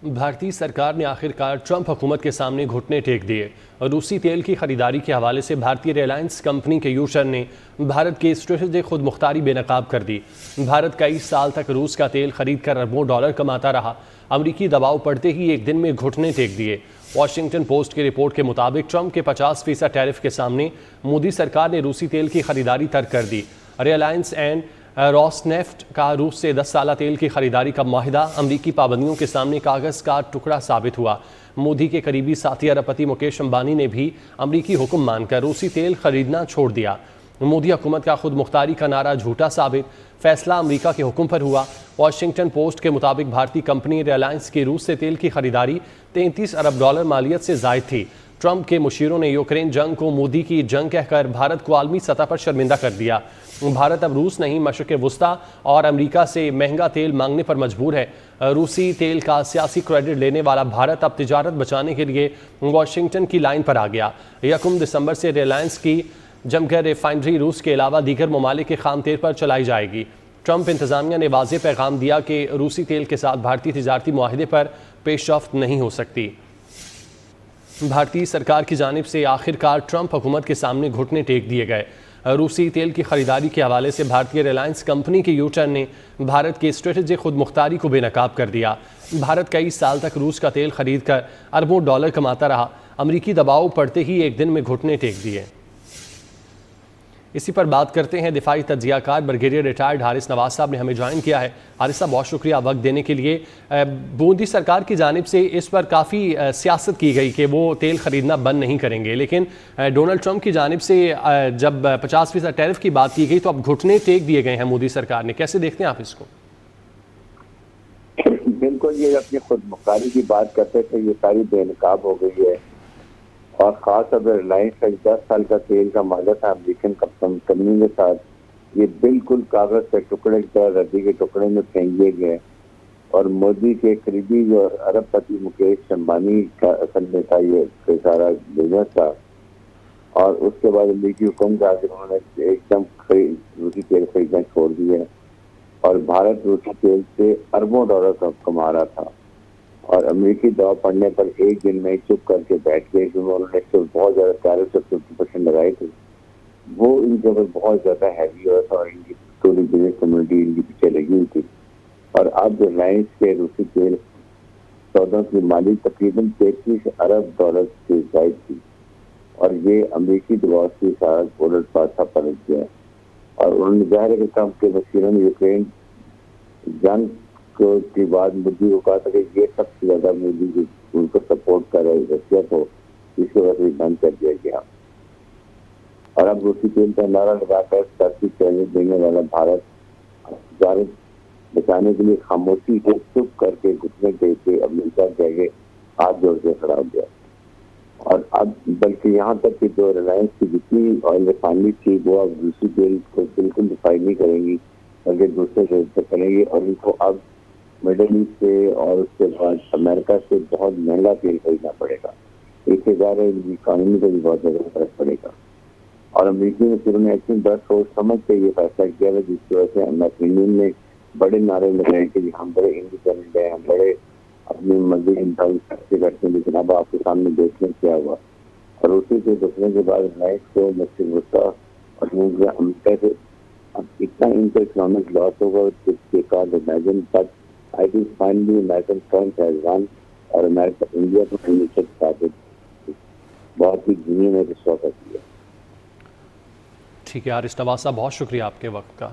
भारतीय सरकार ने आखिरकार ट्रंप हुकूमत के सामने घुटने टेक दिए और रूसी तेल की खरीदारी के हवाले से भारतीय रिलायंस कंपनी के यूजर ने भारत की स्ट्रेटेजिक खुद मुख्तारी बेनकाब कर दी। भारत कई साल तक रूस का तेल खरीद कर अरबों डॉलर कमाता रहा। अमरीकी दबाव पड़ते ही एक दिन में घुटने टेक दिए। वॉशिंगटन पोस्ट की रिपोर्ट के मुताबिक ट्रंप के 50% टैरिफ के सामने मोदी सरकार ने रूसी तेल की खरीदारी तर्क कर दी। रिलायंस एंड रॉसनेफ्ट का रूस से 10 साल तेल की खरीदारी का माहिदा अमरीकी पाबंदियों के सामने कागज़ का टुकड़ा साबित हुआ। मोदी के करीबी साथी अरबपति मुकेश अंबानी ने भी अमरीकी हुक्म मानकर रूसी तेल खरीदना छोड़ दिया। मोदी हुकूमत का खुद मुख्तारी का नारा झूठा साबित, फैसला अमरीका के हुक्म पर हुआ। वॉशिंगटन पोस्ट के मुताबिक भारतीय कंपनी रिलायंस की रूस से तेल की खरीदारी 33 अरब डॉलर मालियत से जायद थी। ट्रंप के मुशीरों ने यूक्रेन जंग को मोदी की जंग कहकर भारत को आलमी सतह पर शर्मिंदा कर दिया। भारत अब रूस नहीं, मशरिक़ वुस्ता और अमेरिका से महंगा तेल मांगने पर मजबूर है। रूसी तेल का सियासी क्रेडिट लेने वाला भारत अब तिजारत बचाने के लिए वॉशिंगटन की लाइन पर आ गया। 1 दिसंबर से रिलायंस की जमकर रिफाइनरी रूस के अलावा दीगर ममालिक के खाम तेल पर चलाई जाएगी। ट्रंप इंतजामिया ने वाज़ेह पैगाम दिया कि रूसी तेल के साथ भारतीय तिजारती मुआहदे पर पेशरफ्त नहीं हो सकती। भारतीय सरकार की जानिब से आखिरकार ट्रंप हुकूमत के सामने घुटने टेक दिए गए। रूसी तेल की खरीदारी के हवाले से भारतीय रिलायंस कंपनी के यूजर ने भारत की स्ट्रेटेजिक खुद मुख्तारी को बेनकाब कर दिया। भारत कई साल तक रूस का तेल खरीद कर अरबों डॉलर कमाता रहा। अमरीकी दबाव पड़ते ही एक दिन में घुटने टेक दिए। इसी पर बात करते हैं। दिफाई तज्जियाकार ब्रिगेडियर रिटायर्ड हारिस नवाज साहब ने हमें ज्वाइन किया है। हारिस साहब, बहुत शुक्रिया वक्त देने के लिए। मोदी सरकार की जानिब से इस पर काफ़ी सियासत की गई कि वो तेल ख़रीदना बंद नहीं करेंगे, लेकिन डोनाल्ड ट्रंप की जानिब से जब 50% टैरिफ की बात की गई तो अब घुटने टेक दिए गए हैं मोदी सरकार ने। कैसे देखते हैं आप इसको? बिल्कुल, ये अपनी खुद मुख्तारी की बात करते थे, ये सारी बेनकाब हो गई है। और खास अगर रिलायंस का 10 साल का तेल का मादा था अमेरिकन कंपनी के साथ, ये बिल्कुल कागज के टुकड़े की तरह रद्दी के टुकड़े में फेंक दिए गए। और मोदी के करीबी जो अरबपति मुकेश अंबानी का असल में था ये सारा बिजनेस था। और उसके बाद अमेरिकी हुक्म के आगे उन्होंने एकदम रूसी तेल खरीदना छोड़ दिया और भारत रूसी तेल से अरबों डॉलर कमा रहा था। और अमेरिकी दबाव पड़ने पर एक दिन में चुप करके बैठ गए, क्योंकि उन्होंने बहुत ज्यादा 40-50% लगाए थे। वो इनके ऊपर बहुत ज्यादा हैवी हुआ था और इनकी पूरी बिजनेस कम्युनिटी इनके पीछे लगी हुई थी। और अब रिलायंस के रूसी तेल सौदों की माली तकरीबन 33 अरब डॉलर से जायद थी और ये अमेरिकी दबाव से सारा उलट पासा पलट गया। और उन्होंने जाहिर है ट्रंप के वकीलों ने यूक्रेन जंग के बाद मोदी को कहा था कि ये सबसे ज्यादा मोदी की उनको सपोर्ट कर रहे रशिया को, इसकी वजह से बंद कर दिया गया। और अब रूसी तेल का नारा लगाकर सस्ती तेल देने वाला भारत तिजारत बचाने के लिए खामोशी से चुप करके घुटने टेक के अमेरिका के आगे हाथ जोड़ के खड़ा हो गया। और अब बल्कि यहाँ तक कि जो रिलायंस की जितनी ऑयल रिफाइनरी थी वो अब रूसी तेल को बिल्कुल रिफाइन नहीं करेंगी, बल्कि दूसरे देश से करेंगी। और इनको अब मिडल ईस्ट से और उसके बाद अमेरिका से बहुत महंगा तेल खरीदना पड़ेगा। इससे ज़्यादा इनकी इकानमी को भी बहुत ज़्यादा फर्क पड़ेगा। और अमेरिकी में फिर उन्होंने एक्चुअली बस सोच समझ के ये फैसला किया है, जिसकी वजह से अमेरिकन यूनियन ने बड़े नारे लगाए कि हम बड़े इंडिपेंडेंट हैं, हम बड़े अपनी मर्जी इंसान खर्चे करते हैं, लेकिन अब आपके सामने देखने क्या हुआ। और उसी से दुखने के बाद रिलायंस को मस्जिद वुस्ता और अमेरिका से अब इतना इनको इकोनॉमिक लॉस होगा जिसके कारण इमेजिन तक I think finally American front has won और अमेरिका इंडिया को हमेशा साबित बहुत ही दुनिया में विश्वास है। ठीक है हारिस नवाज साहब, बहुत शुक्रिया आपके वक्त का।